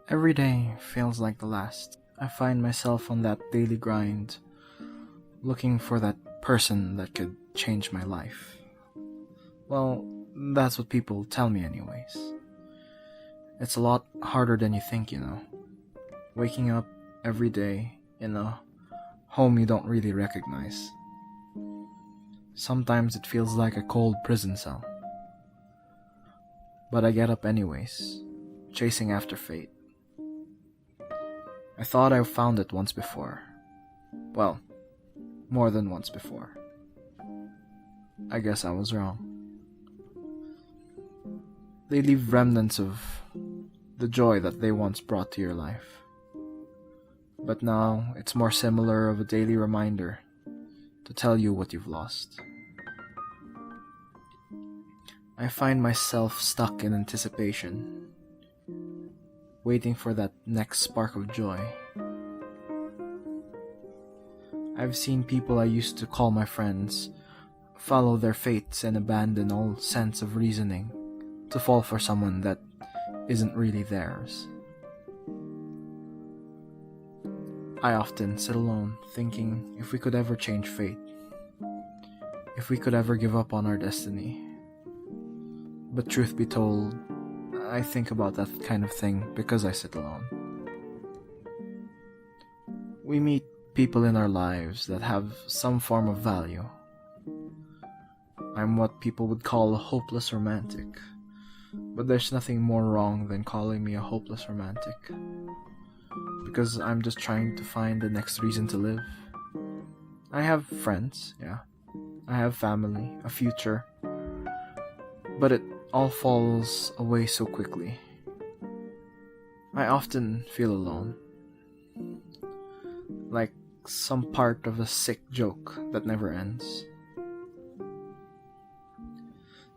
Every day feels like the last. I find myself on that daily grind, looking for that person that could change my life. Well, that's what people tell me anyways. It's a lot harder than you think, Waking up every day in a home you don't really recognize. Sometimes it feels like a cold prison cell. But I get up anyways, chasing after fate. I thought I found it once before. Well, more than once before. I guess I was wrong. They leave remnants of the joy that they once brought to your life. But now it's more similar of a daily reminder to tell you what you've lost. I find myself stuck in anticipation, waiting for that next spark of joy. I've seen people I used to call my friends follow their fates and abandon all sense of reasoning to fall for someone that isn't really theirs. I often sit alone thinking if we could ever change fate, if we could ever give up on our destiny. But truth be told, I think about that kind of thing because I sit alone. We meet people in our lives that have some form of value. I'm what people would call a hopeless romantic, but there's nothing more wrong than calling me a hopeless romantic, because I'm just trying to find the next reason to live. I have friends, yeah. I have family, a future, but it all falls away so quickly. I often feel alone, like some part of a sick joke that never ends.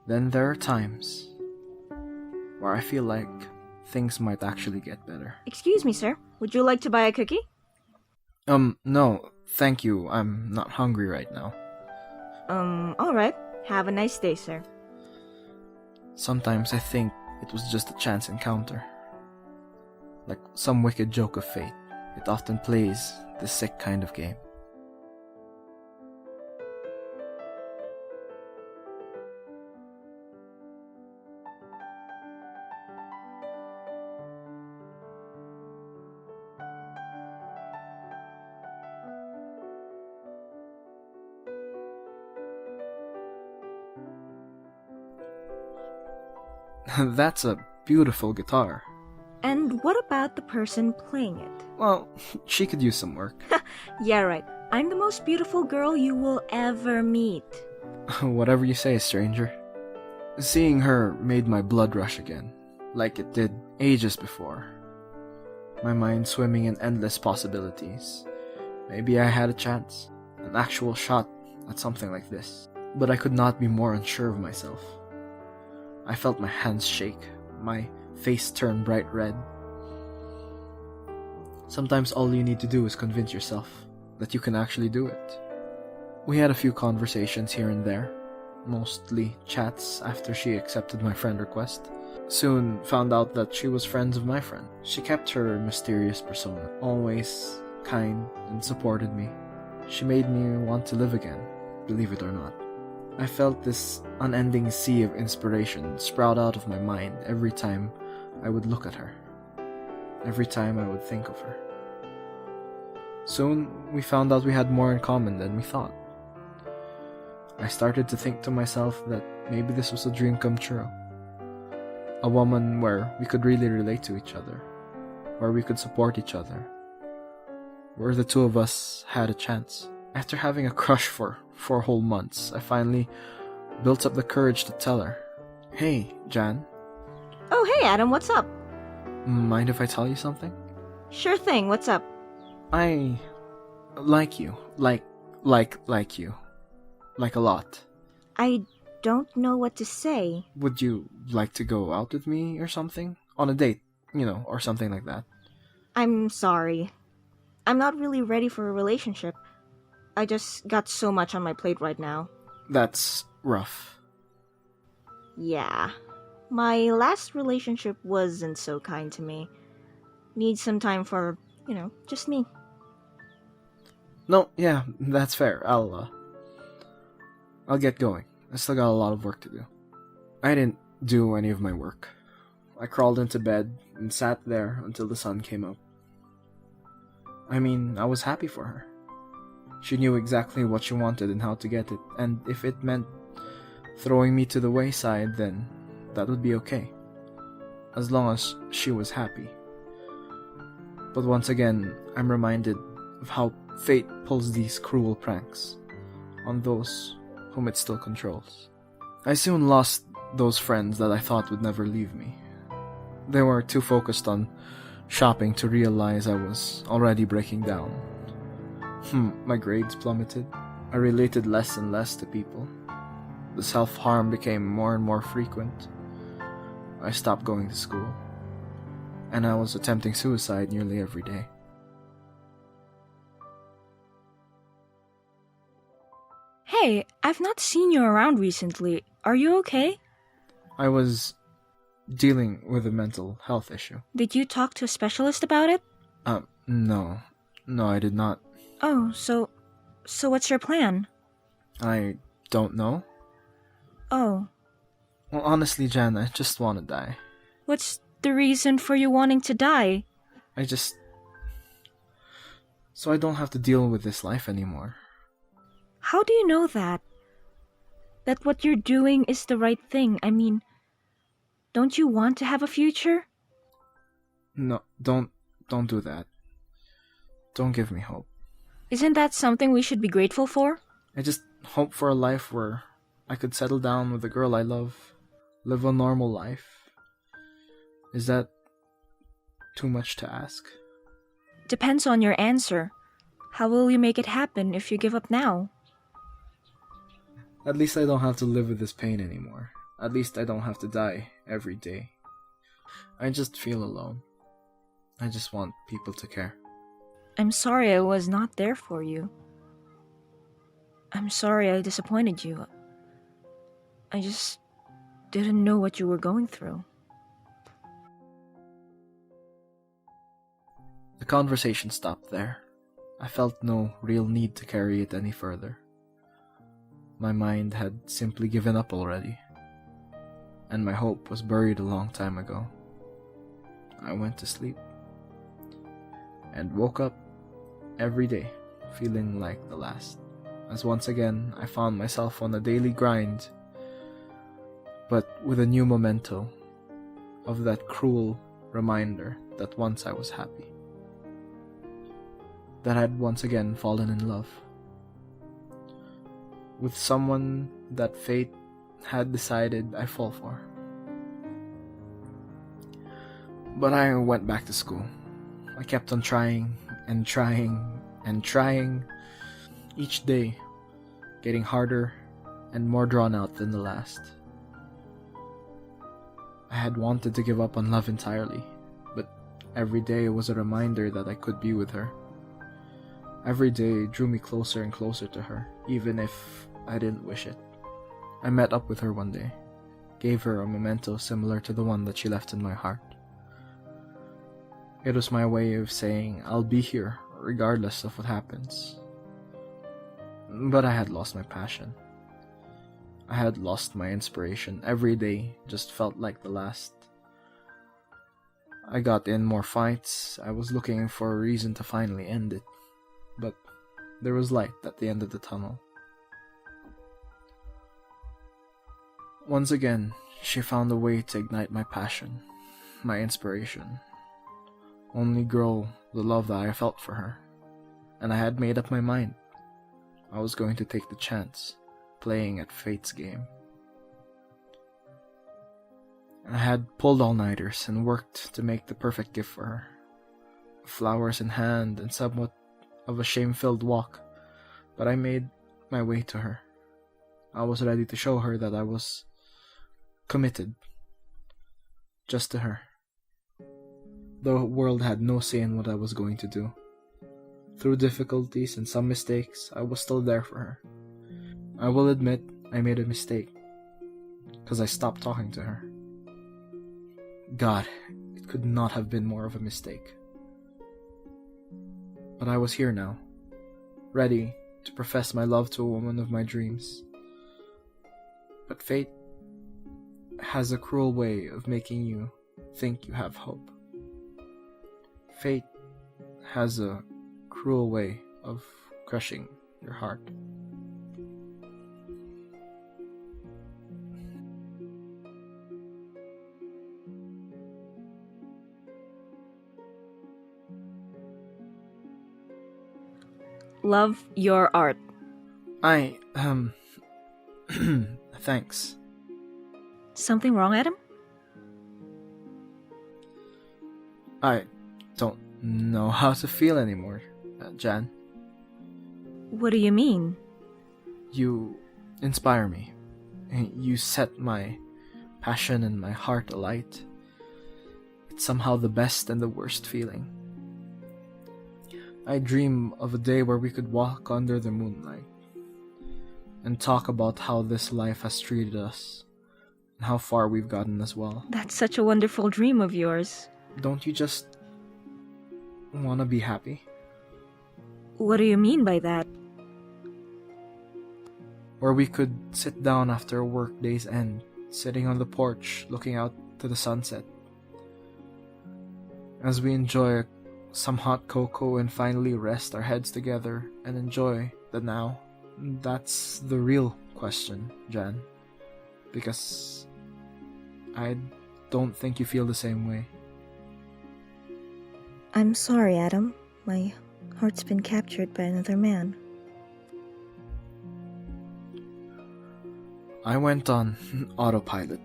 Then there are times where I feel like things might actually get better. Excuse me, sir. Would you like to buy a cookie? No, thank you. I'm not hungry right now. Alright. Have a nice day, sir. Sometimes I think it was just a chance encounter. Like some wicked joke of fate. It often plays this sick kind of game. That's a beautiful guitar. And what about the person playing it? Well, she could use some work. Yeah, right. I'm the most beautiful girl you will ever meet. Whatever you say, stranger. Seeing her made my blood rush again, like it did ages before. My mind swimming in endless possibilities. Maybe I had a chance, an actual shot at something like this. But I could not be more unsure of myself. I felt my hands shake, my face turn bright red. Sometimes all you need to do is convince yourself that you can actually do it. We had a few conversations here and there, mostly chats after she accepted my friend request. Soon found out that she was friends of my friend. She kept her mysterious persona, always kind and supported me. She made me want to live again, believe it or not. I felt this unending sea of inspiration sprout out of my mind every time I would look at her, every time I would think of her. Soon, we found out we had more in common than we thought. I started to think to myself that maybe this was a dream come true. A woman where we could really relate to each other, where we could support each other, where the two of us had a chance. After having a crush for 4 whole months, I finally built up the courage to tell her, "Hey, Jan." Oh, hey, Adam, what's up? Mind if I tell you something? Sure thing, what's up? I like you. Like you. Like a lot. I don't know what to say. Would you like to go out with me or something? On a date, or something like that. I'm sorry. I'm not really ready for a relationship. I just got so much on my plate right now. That's rough. Yeah. My last relationship wasn't so kind to me. Need some time for, just me. No, yeah, that's fair. I'll get going. I still got a lot of work to do. I didn't do any of my work. I crawled into bed and sat there until the sun came up. I mean, I was happy for her. She knew exactly what she wanted and how to get it, and if it meant throwing me to the wayside, then that would be okay. As long as she was happy. But once again, I'm reminded of how fate pulls these cruel pranks on those whom it still controls. I soon lost those friends that I thought would never leave me. They were too focused on shopping to realize I was already breaking down. My grades plummeted. I related less and less to people. The self-harm became more and more frequent. I stopped going to school, and I was attempting suicide nearly every day. Hey, I've not seen you around recently. Are you okay? I was dealing with a mental health issue. Did you talk to a specialist about it? No. No, I did not. Oh, so what's your plan? I don't know. Oh. Well, honestly, Jan, I just want to die. What's the reason for you wanting to die? So I don't have to deal with this life anymore. How do you know that? That what you're doing is the right thing? I mean, don't you want to have a future? No, don't do that. Don't give me hope. Isn't that something we should be grateful for? I just hope for a life where I could settle down with the girl I love, live a normal life. Is that too much to ask? Depends on your answer. How will you make it happen if you give up now? At least I don't have to live with this pain anymore. At least I don't have to die every day. I just feel alone. I just want people to care. I'm sorry I was not there for you. I'm sorry I disappointed you. I just didn't know what you were going through. The conversation stopped there. I felt no real need to carry it any further. My mind had simply given up already, and my hope was buried a long time ago. I went to sleep, and woke up every day feeling like the last, as once again I found myself on a daily grind, but with a new memento of that cruel reminder that once I was happy, that I'd once again fallen in love with someone that fate had decided I fall for. But I went back to school. I kept on trying and trying and trying, each day getting harder and more drawn out than the last. I had wanted to give up on love entirely, but every day was a reminder that I could be with her. Every day drew me closer and closer to her, even if I didn't wish it. I met up with her one day, gave her a memento similar to the one that she left in my heart. It was my way of saying I'll be here regardless of what happens. But I had lost my passion. I had lost my inspiration. Every day just felt like the last. I got in more fights. I was looking for a reason to finally end it. But there was light at the end of the tunnel. Once again, she found a way to ignite my passion, my inspiration. Only grow the love that I felt for her. And I had made up my mind. I was going to take the chance, playing at fate's game. I had pulled all-nighters and worked to make the perfect gift for her. Flowers in hand and somewhat of a shame-filled walk, but I made my way to her. I was ready to show her that I was committed, just to her. The world had no say in what I was going to do. Through difficulties and some mistakes, I was still there for her. I will admit, I made a mistake. Because I stopped talking to her. God, it could not have been more of a mistake. But I was here now, ready to profess my love to a woman of my dreams. But fate has a cruel way of making you think you have hope. Fate has a cruel way of crushing your heart. Love your art. I, thanks. Something wrong, Adam? I don't know how to feel anymore, Jan. What do you mean? You inspire me. You set my passion and my heart alight. It's somehow the best and the worst feeling. I dream of a day where we could walk under the moonlight and talk about how this life has treated us and how far we've gotten as well. That's such a wonderful dream of yours. Don't you just want to be happy? What do you mean by that? Where we could sit down after a work day's end, sitting on the porch looking out to the sunset. As we enjoy some hot cocoa and finally rest our heads together and enjoy the now. That's the real question, Jan. Because I don't think you feel the same way. I'm sorry, Adam. My heart's been captured by another man. I went on autopilot.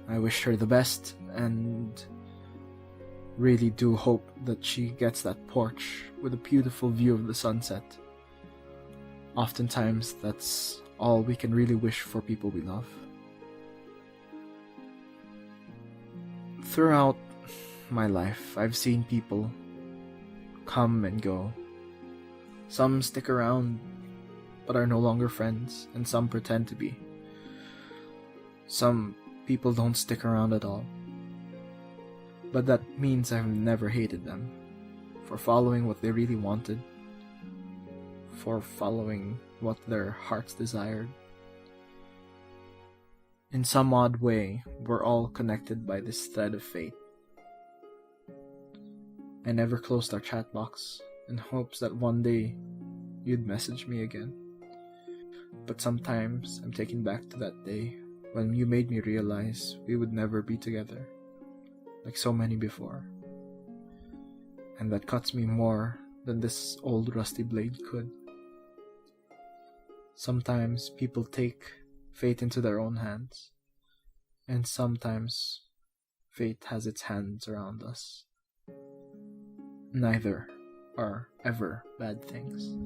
I wished her the best and really do hope that she gets that porch with a beautiful view of the sunset. Oftentimes, that's all we can really wish for people we love. Throughout my life, I've seen people come and go. Some stick around but are no longer friends, and some pretend to be. Some people don't stick around at all. But that means I've never hated them for following what they really wanted, for following what their hearts desired. In some odd way, we're all connected by this thread of fate. I never closed our chat box in hopes that one day you'd message me again. But sometimes I'm taken back to that day when you made me realize we would never be together, like so many before. And that cuts me more than this old rusty blade could. Sometimes people take fate into their own hands, and sometimes fate has its hands around us. Neither are ever bad things.